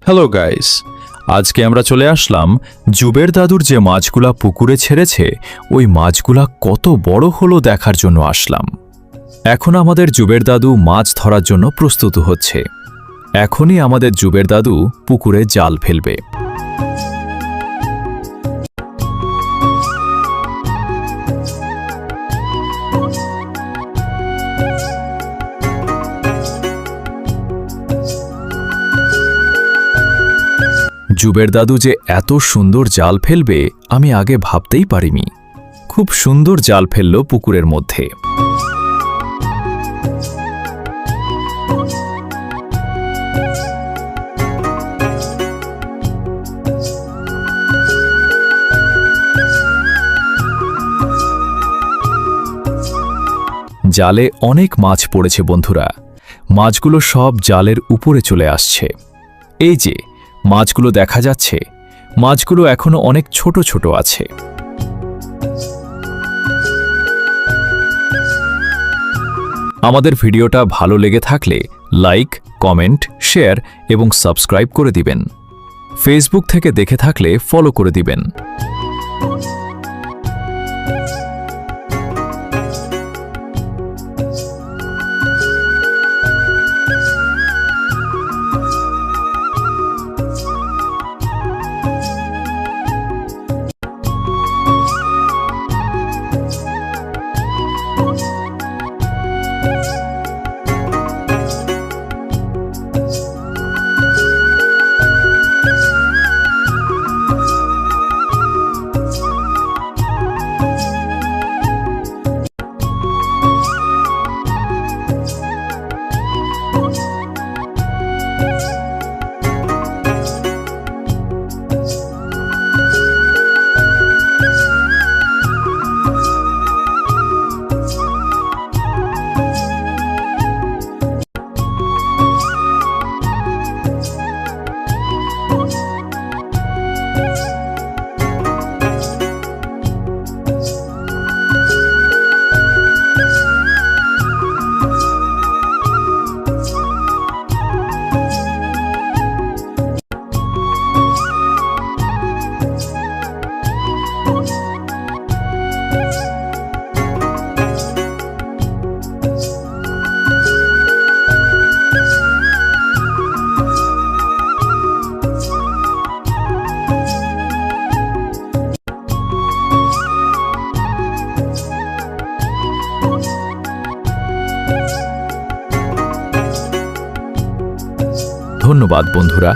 Hello guys, আজকে আমরা চলে আসলাম জুবের দাদুর যে মাছগুলা পুকুরে ছেড়েছে ওই মাছগুলা কত বড় হলো দেখার জন্য আসলাম। এখন আমাদের জুবের দাদু মাছ ধরার জন্য প্রস্তুত হচ্ছে। এখনই আমাদের জুবের দাদু পুকুরে জাল ফেলবে। জুবের দাদু যে এত সুন্দর জাল ফেলবে আমি আগে ভাবতেই পারিনি। খুব সুন্দর জাল ফেলল পুকুরের মধ্যে। জালে অনেক মাছ পড়েছে বন্ধুরা। মাছগুলো সব জালের উপরে চলে আসছে। এই যে মাছগুলো দেখা যাচ্ছে, মাছগুলো এখনো অনেক ছোট ছোট আছে। আমাদের ভিডিওটা ভালো লেগে থাকলে লাইক, কমেন্ট, শেয়ার এবং সাবস্ক্রাইব করে দিবেন। ফেসবুক থেকে দেখে থাকলে ফলো করে দিবেন। ধন্যবাদ বন্ধুরা।